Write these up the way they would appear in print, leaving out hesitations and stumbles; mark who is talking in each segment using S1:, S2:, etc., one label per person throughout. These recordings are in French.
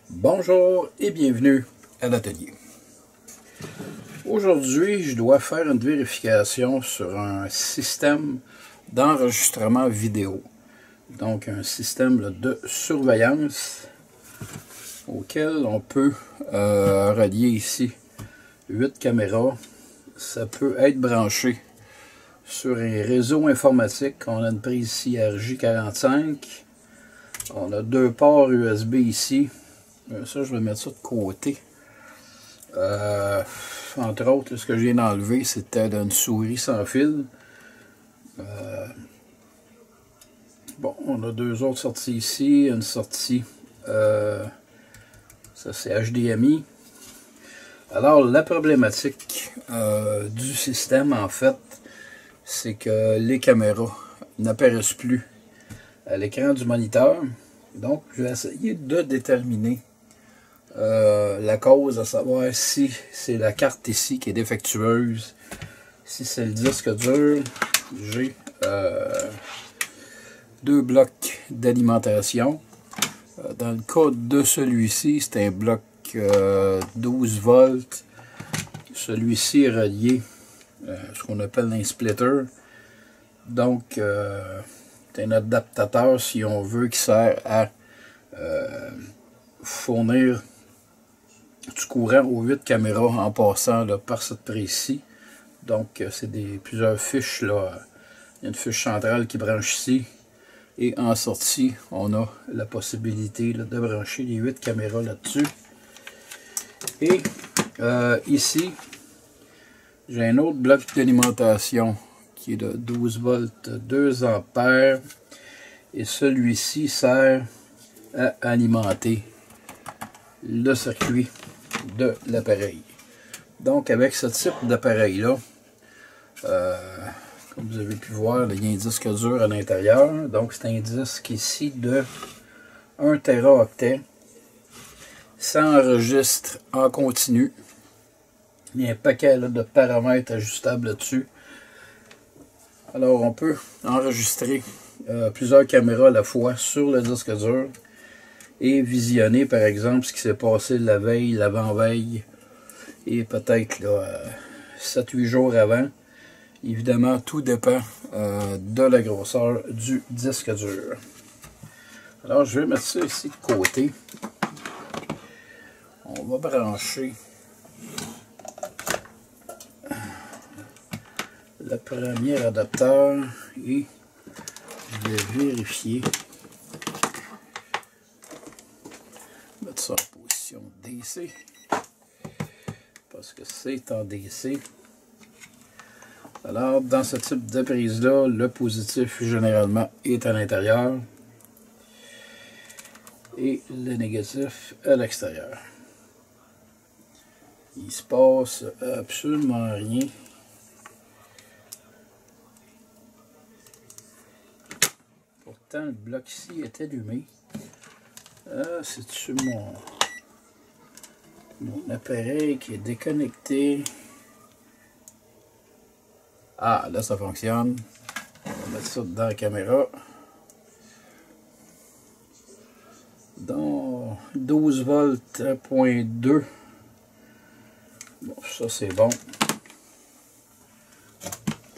S1: Bonjour et bienvenue à l'atelier. Aujourd'hui, je dois faire une vérification sur un système d'enregistrement vidéo. Donc un système de surveillance auquel on peut relier ici 8 caméras. Ça peut être branché sur un réseau informatique. On a une prise ici RJ45. On a 2 ports USB ici. Ça, je vais mettre ça de côté. Entre autres, ce que je viens d'enlever, c'était une souris sans fil. Bon, on a 2 autres sorties ici. Une sortie, ça c'est HDMI. Alors, la problématique du système, en fait, c'est que les caméras n'apparaissent plus à l'écran du moniteur. Donc, je vais essayer de déterminer la cause, à savoir si c'est la carte ici qui est défectueuse, si c'est le disque dur. J'ai 2 blocs d'alimentation. Dans le cas de celui-ci, c'est un bloc 12 volts. Celui-ci est relié à ce qu'on appelle un splitter. Donc, c'est un adaptateur, si on veut, qui sert à fournir du courant aux 8 caméras en passant là, par cette prise-ci. Donc, c'est plusieurs fiches. Là. Il y a une fiche centrale qui branche ici. Et en sortie, on a la possibilité là, de brancher les 8 caméras là-dessus. Et ici, j'ai un autre bloc d'alimentation qui est de 12 volts, 2 ampères. Et celui-ci sert à alimenter le circuit de l'appareil. Donc, avec ce type d'appareil-là, comme vous avez pu voir, il y a un disque dur à l'intérieur. Donc, c'est un disque ici de 1 téraoctet. Ça enregistre en continu. Il y a un paquet là, de paramètres ajustables là-dessus. Alors, on peut enregistrer plusieurs caméras à la fois sur le disque dur et visionner, par exemple, ce qui s'est passé la veille, l'avant-veille et peut-être 7-8 jours avant. Évidemment, tout dépend de la grosseur du disque dur. Alors, je vais mettre ça ici de côté. On va brancher le premier adapteur et je vais vérifier. Mettre ça en position DC parce que c'est en DC. Alors, dans ce type de prise-là, le positif généralement est à l'intérieur et le négatif à l'extérieur. Il se passe absolument rien. Pourtant, le bloc ici est allumé. C'est sur mon appareil qui est déconnecté. Ah, là ça fonctionne. On va mettre ça dans la caméra. Dans 12 volts 1.2. Bon, ça c'est bon.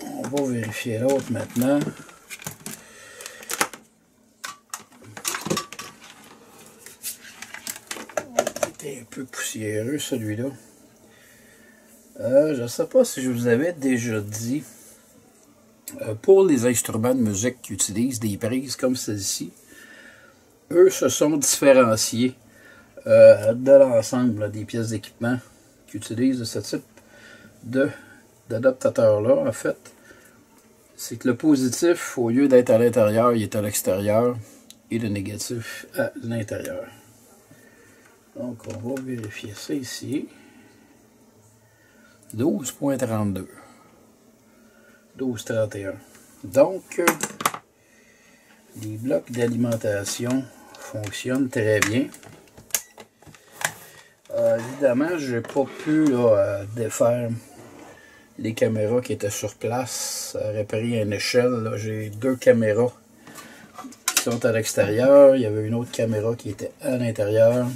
S1: On va vérifier l'autre maintenant. Un peu poussiéreux celui-là. Je ne sais pas si je vous avais déjà dit, pour les instruments de musique qui utilisent des prises comme celle-ci, eux se sont différenciés de l'ensemble des pièces d'équipement qui utilisent ce type d'adaptateur-là. En fait, c'est que le positif, au lieu d'être à l'intérieur, il est à l'extérieur et le négatif à l'intérieur. Donc, on va vérifier ça ici. 12.32. 12.31. Donc, les blocs d'alimentation fonctionnent très bien. Évidemment, je n'ai pas pu défaire les caméras qui étaient sur place. Ça aurait pris une échelle. J'ai 2 caméras qui sont à l'extérieur. Il y avait une autre caméra qui était à l'intérieur.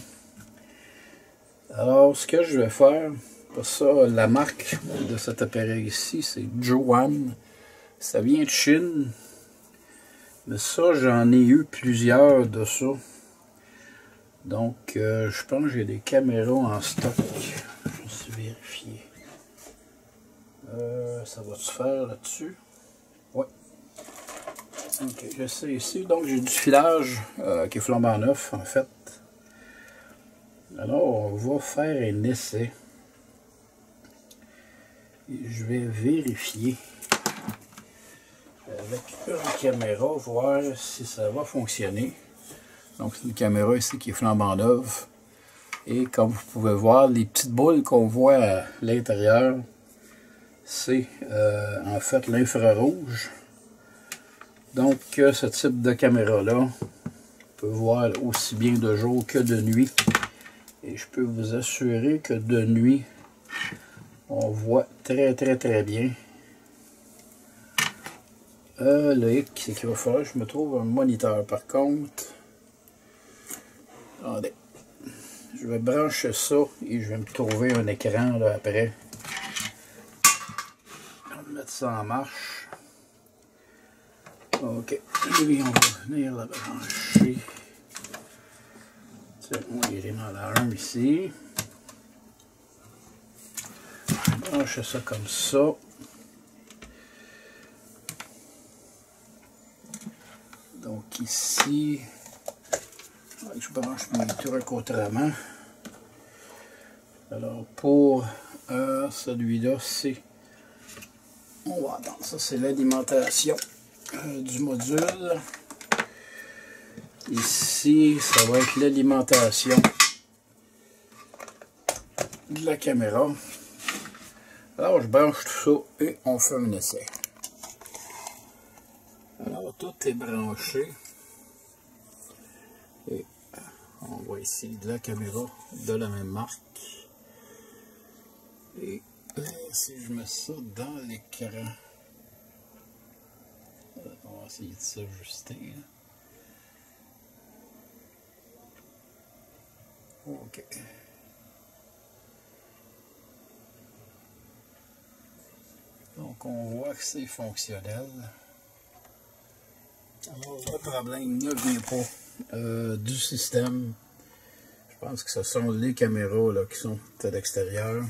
S1: Alors, ce que je vais faire, pour ça, la marque de cet appareil ici, c'est Jowan. Ça vient de Chine. Mais ça, j'en ai eu plusieurs de ça. Donc, je pense que j'ai des caméras en stock. Je vais juste vérifier. Ça va se faire là-dessus? Oui. Ok, j'essaie ici. Donc, j'ai du filage qui est flambant neuf, en fait. Alors, on va faire un essai. Et je vais vérifier avec une caméra, voir si ça va fonctionner. Donc, c'est une caméra ici qui est flambant neuve. Et comme vous pouvez voir, les petites boules qu'on voit à l'intérieur, c'est en fait l'infrarouge. Donc, ce type de caméra-là peut voir aussi bien de jour que de nuit. Et je peux vous assurer que de nuit, on voit très bien. Le hic, c'est qu'il va falloir que je me trouve un moniteur par contre. Attendez. Je vais brancher ça et je vais me trouver un écran là, après. On va mettre ça en marche. Ok. Lui, on va venir la brancher. Moi, il est dans la 1 ici. Je vais brancher ça comme ça. Donc ici, je branche mes trucs autrement. Alors pour celui-là, c'est... On va attendre, ça c'est l'alimentation du module. Ici, ça va être l'alimentation de la caméra. Alors je branche tout ça et on fait un essai. Alors, tout est branché. Et on voit ici de la caméra de la même marque. Et si je mets ça dans l'écran, on va essayer de s'ajuster. Ok. Donc, on voit que c'est fonctionnel. Alors, le problème ne vient pas du système. Je pense que ce sont les caméras là, qui sont à l'extérieur.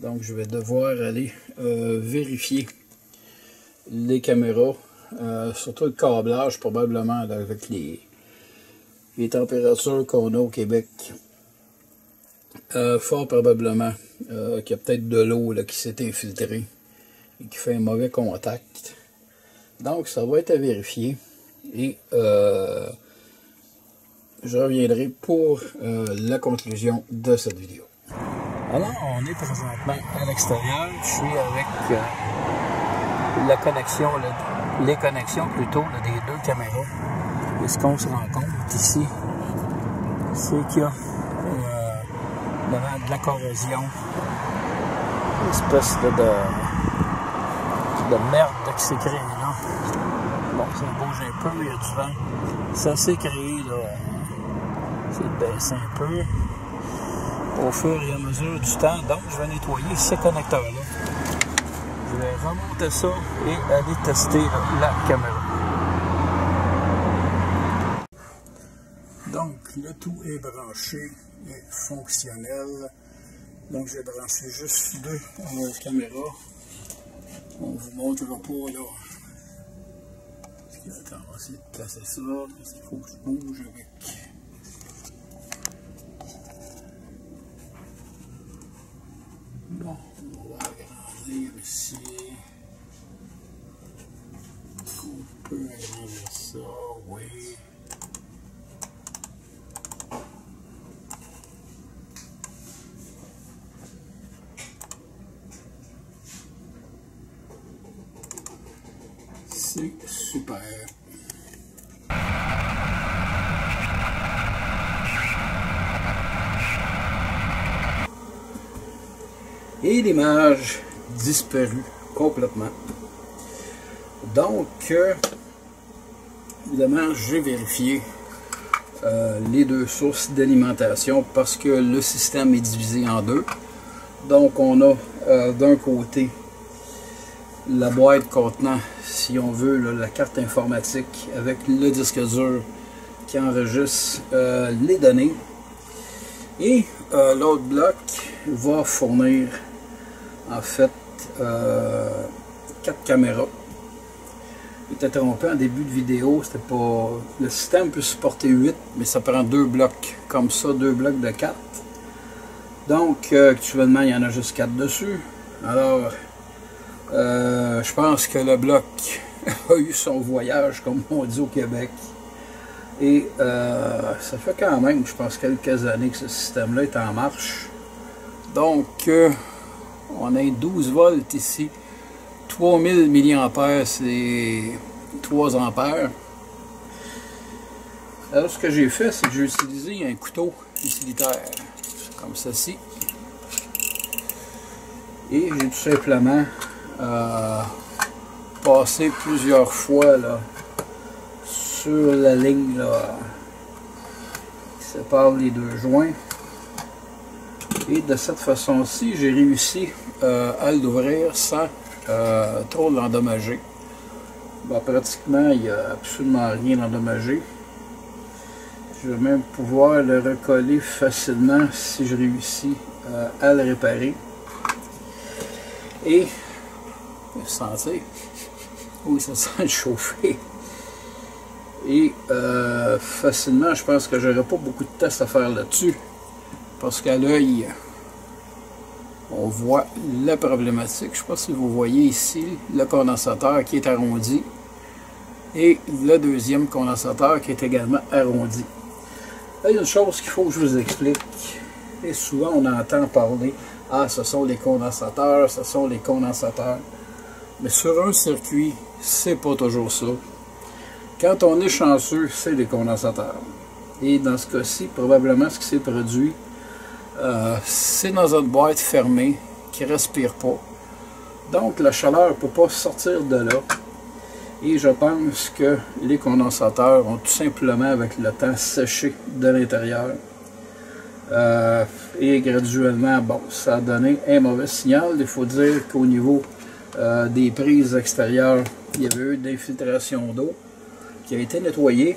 S1: Donc, je vais devoir aller vérifier les caméras, surtout le câblage probablement là, avec les températures qu'on a au Québec. Fort probablement qu'il y a peut-être de l'eau qui s'est infiltrée et qui fait un mauvais contact. Donc, ça va être à vérifier et je reviendrai pour la conclusion de cette vidéo. Alors, on est présentement à l'extérieur. Je suis avec la connexion, les connexions plutôt des 2 caméras. Et ce qu'on se rend compte ici, c'est qu'il y a devant de la corrosion, une espèce de merde qui s'est créée là. Bon, ça bouge un peu, il y a du vent. Ça s'est créé là. C'est baissé un peu au fur et à mesure du temps. Donc, je vais nettoyer ces connecteurs-là. Je vais remonter ça et aller tester la caméra. Donc, le tout est branché et fonctionnel. Donc, j'ai branché juste 2 caméras. On vous montrera pas là. Attends, on va essayer de placer ça. Il faut que je bouge avec. Bon, on va agrandir ici. On peut agrandir ça, oui. C'est super. Et l'image disparu complètement. Donc, évidemment, j'ai vérifié les deux sources d'alimentation parce que le système est divisé en deux. Donc, on a d'un côté la boîte contenant, si on veut, là, la carte informatique avec le disque dur qui enregistre les données. Et l'autre bloc va fournir en fait 4 caméras. Il était trompé en début de vidéo, c'était pas. Le système peut supporter 8, mais ça prend 2 blocs comme ça, 2 blocs de 4. Donc actuellement il y en a juste 4 dessus. Alors je pense que le bloc a eu son voyage, comme on dit au Québec. Et ça fait quand même, je pense, quelques années que ce système-là est en marche. Donc, on a 12 volts ici. 3000 mAh, c'est 3 ampères. Alors, ce que j'ai fait, c'est que j'ai utilisé un couteau utilitaire, comme ceci. Et j'ai tout simplement passé plusieurs fois là, sur la ligne là, qui sépare les deux joints. Et de cette façon-ci, j'ai réussi à l'ouvrir sans trop l'endommager. Bon, pratiquement, il n'y a absolument rien endommagé. Je vais même pouvoir le recoller facilement si je réussis à le réparer. Et, vous sentez, oui, ça sent chauffer. Et facilement, je pense que j'aurai pas beaucoup de tests à faire là-dessus. Parce qu'à l'œil, on voit la problématique. Je ne sais pas si vous voyez ici le condensateur qui est arrondi. Et le deuxième condensateur qui est également arrondi. Là, il y a une chose qu'il faut que je vous explique. Et souvent, on entend parler, ah, ce sont les condensateurs, ce sont les condensateurs. Mais sur un circuit, c'est pas toujours ça. Quand on est chanceux, c'est des condensateurs. Et dans ce cas-ci, probablement ce qui s'est produit, c'est dans une boîte fermée qui ne respire pas. Donc la chaleur ne peut pas sortir de là. Et je pense que les condensateurs ont tout simplement avec le temps séché de l'intérieur. Et graduellement, bon, ça a donné un mauvais signal. Il faut dire qu'au niveau des prises extérieures, il y avait eu d'infiltration d'eau qui a été nettoyée.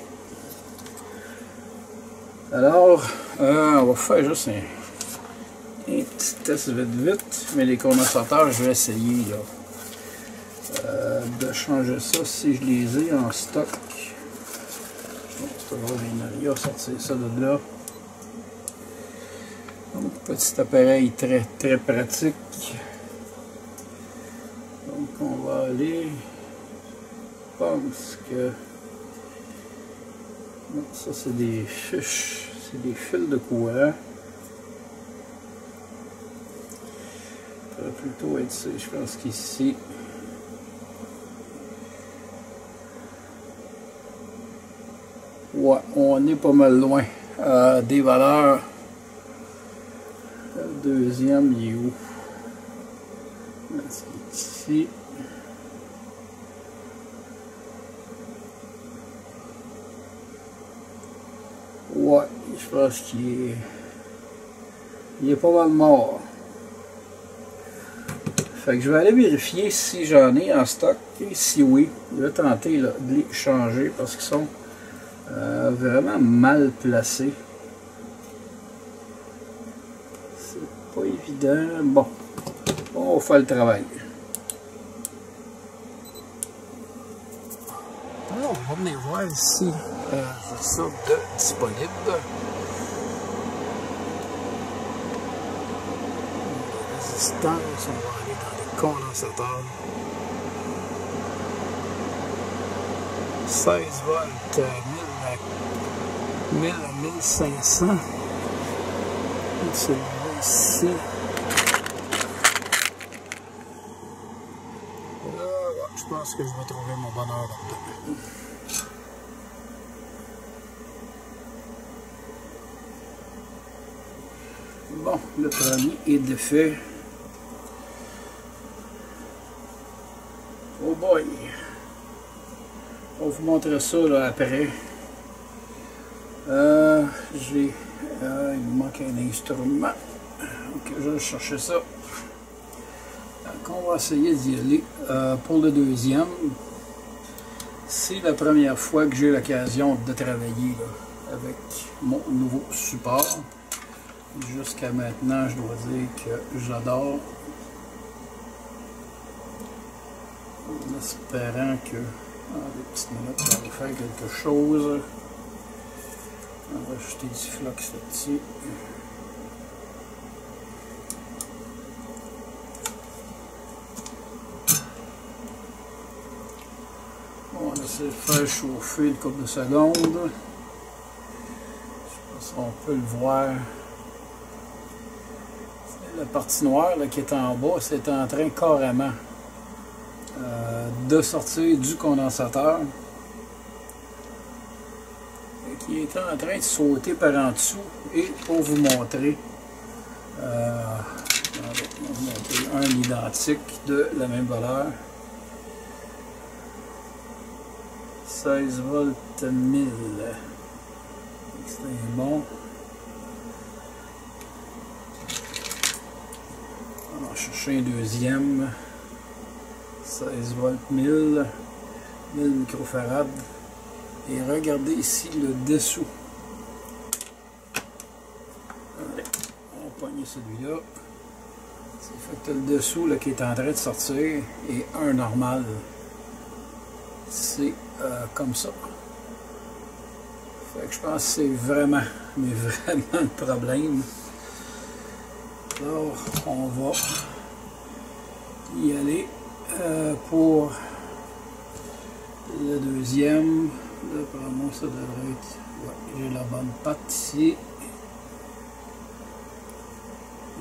S1: Alors, on va faire juste un petit test vite, mais les condensateurs, je vais essayer là, de changer ça si je les ai en stock. C'est toujours bien à sortir ça de là. Donc, petit appareil très très pratique. Donc, on va aller. Je pense que. Non, ça, c'est des fiches. C'est des fils de courant. Ça va plutôt être ça. Je pense qu'ici. Ouais, on est pas mal loin des valeurs. Le deuxième, il est où? C'est ici. Ouais, je pense qu'il est pas mal mort. Fait que je vais aller vérifier si j'en ai en stock. Et si oui, je vais tenter là, de les changer parce qu'ils sont vraiment mal placés. C'est pas évident. Bon, on va faire le travail. Alors, on va venir voir ici j'ai ça de disponible. La résistance, on va aller dans les condensateurs. 16 volts, 1000 à 1500. Celui-là ici. Là, je pense que je vais trouver mon bonheur là-dedans. Bon, le premier est défait. Oh boy! On va vous montrer ça là, après. Il me manque un instrument. Ok, je vais chercher ça. Donc, on va essayer d'y aller. Pour le deuxième, c'est la première fois que j'ai l'occasion de travailler là, avec mon nouveau support. Jusqu'à maintenant, je dois dire que j'adore. En espérant que dans des petites minutes, ça va faire quelque chose. On va ajouter du flux là-dessus. On va essayer de faire chauffer une couple de secondes. Je ne sais pas si on peut le voir. La partie noire là, qui est en bas, c'est en train carrément de sortir du condensateur et qui est en train de sauter par en dessous. Et pour vous montrer, un identique de la même valeur, 16 volts 1000. C'est bon. On va chercher un deuxième. 16 volts 1000 microfarad. Et regardez ici le dessous. Allez, on va pogner celui-là. C'est fait que tu as le dessous là, qui est en train de sortir et un normal. C'est comme ça. Fait que je pense que c'est vraiment, mais vraiment le problème. Alors, on va y aller pour le deuxième. D'après moi, ça devrait être... Ouais, j'ai la bonne patte ici.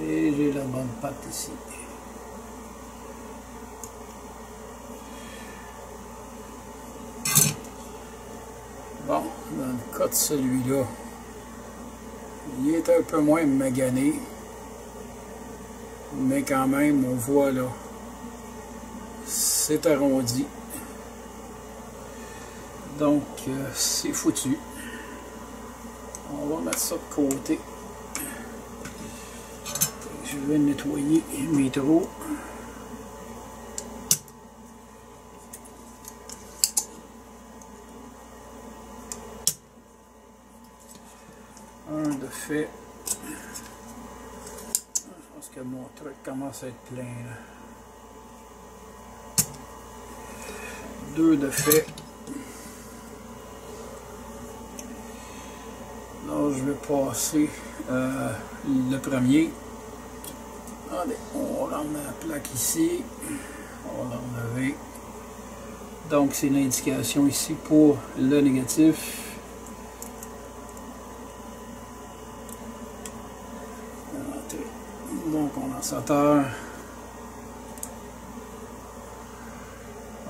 S1: Et j'ai la bonne patte ici. Bon, dans le cas de celui-là, il est un peu moins magané. Mais quand même, on voit là, c'est arrondi. Donc, c'est foutu. On va mettre ça de côté. Je vais nettoyer mes trous. Un de fait. Je pense que mon truc commence à être plein là. Deux de fait. Là, je vais passer le premier. Allez, on va remettre la plaque ici. On va l'enlever. Donc, c'est l'indication ici pour le négatif. Mon condensateur.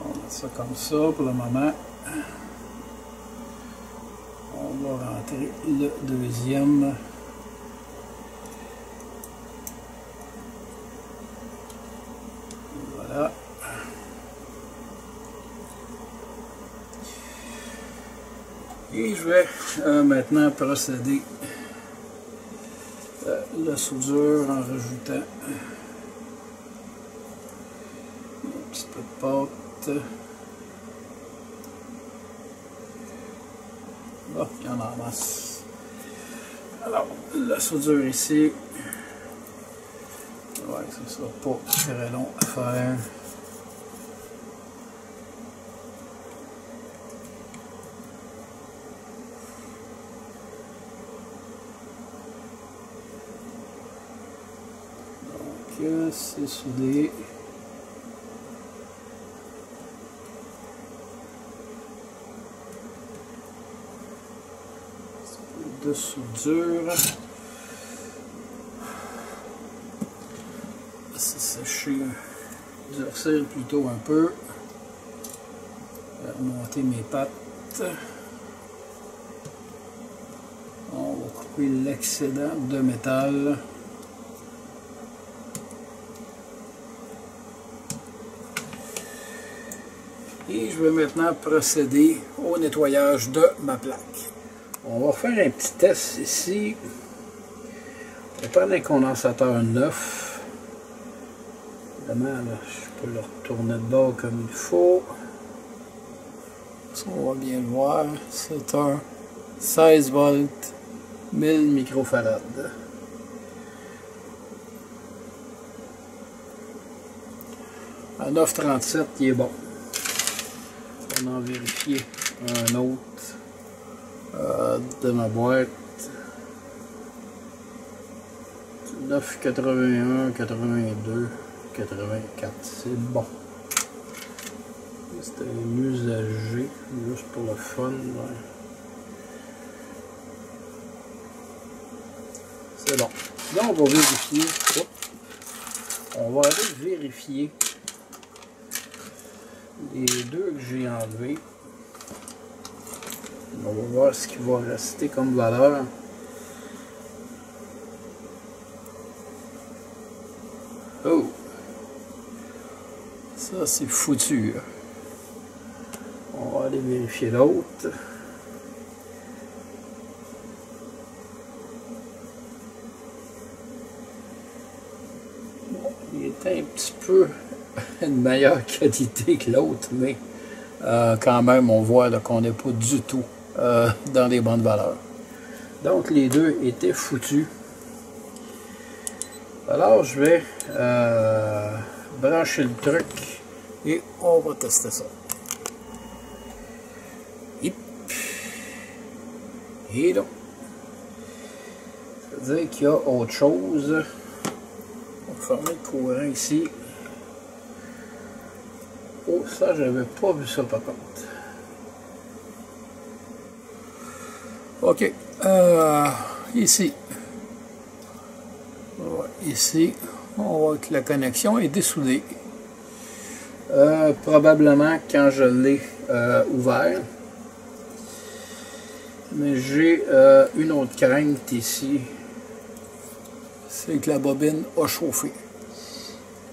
S1: On va mettre ça comme ça pour le moment. On va rentrer le deuxième. Voilà. Et je vais maintenant procéder la soudure en rajoutant un petit peu de pâte. Bon, il y en a en masse. Alors, la soudure ici, ouais, ça sera pas très long à faire. C'est soudé. Un peu de soudure. C'est séché. Durcir plutôt un peu. Remonter mes pattes. On va couper l'excédent de métal. Et je vais maintenant procéder au nettoyage de ma plaque. On va faire un petit test ici. On va prendre un condensateur neuf. Évidemment, là, je peux le retourner de bord comme il faut. Ça, on va bien le voir. C'est un 16 volts, 1000 microfarads. À 9,37, il est bon. On va en vérifier un autre de ma boîte. 9,81, 82, 84, c'est bon. C'était un usagé, juste pour le fun. Ouais. C'est bon. Là, on va vérifier. On va aller vérifier les deux que j'ai enlevés. On va voir ce qui va rester comme valeur. Oh! Ça, c'est foutu. On va aller vérifier l'autre. Bon, il est un petit peu de meilleure qualité que l'autre, mais quand même, on voit qu'on n'est pas du tout dans les bonnes valeurs. Donc, les deux étaient foutus. Alors, je vais brancher le truc et on va tester ça. Et donc, ça veut dire qu'il y a autre chose. On va fermer le courant ici. Oh, ça, j'avais pas vu ça par contre. Ok, ici. Ouais, ici, on voit que la connexion est dessoudée. Probablement quand je l'ai ouvert. Mais j'ai une autre crainte ici. C'est que la bobine a chauffé.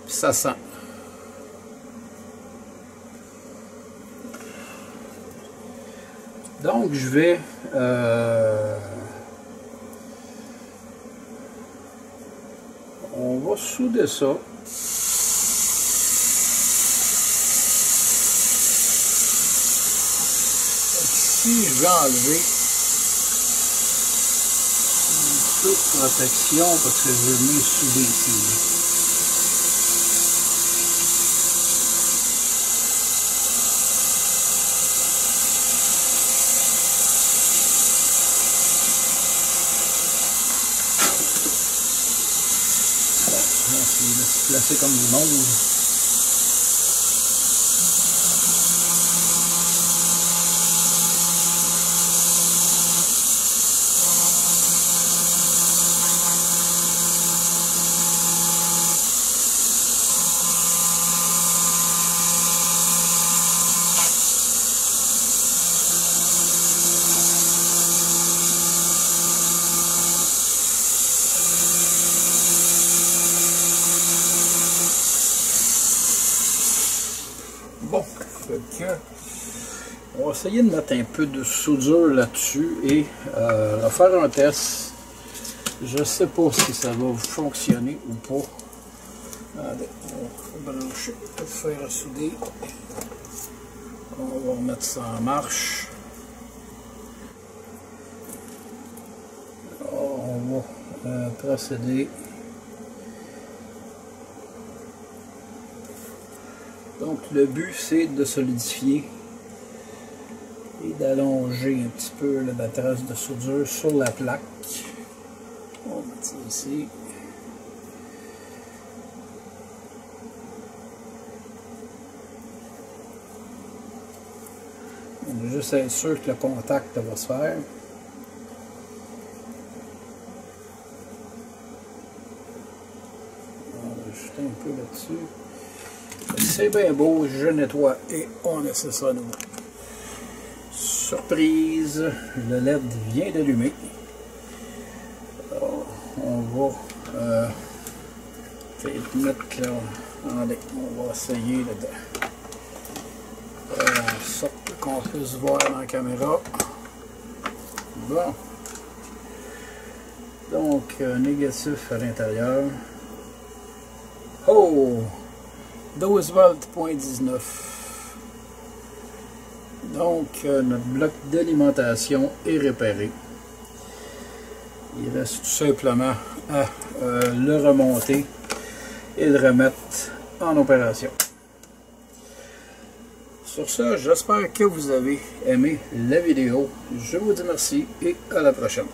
S1: Puis ça sent. Donc je vais on va souder ça. Ici je vais enlever un peu de protection parce que je vais mieux souder ici. Il va se placer comme du monde. Bon, on va essayer de mettre un peu de soudure là-dessus et faire un test. Je ne sais pas si ça va fonctionner ou pas. Allez, on va brancher le fer à souder. On va remettre ça en marche. Alors, on va procéder. Donc le but c'est de solidifier et d'allonger un petit peu la trace de soudure sur la plaque. On va mettre ça ici. On va juste être sûr que le contact va se faire. On va ajouter un peu là-dessus. C'est bien beau, je nettoie et on laisse ça à nouveau. Surprise, le LED vient d'allumer. On va mettre là. Allez, on va essayer là-dedans. sorte qu'on puisse voir dans la caméra. Bon. Donc, négatif à l'intérieur. Oh! 12 volts, 0.19. Donc, notre bloc d'alimentation est réparé. Il reste tout simplement à le remonter et le remettre en opération. Sur ce, j'espère que vous avez aimé la vidéo. Je vous dis merci et à la prochaine.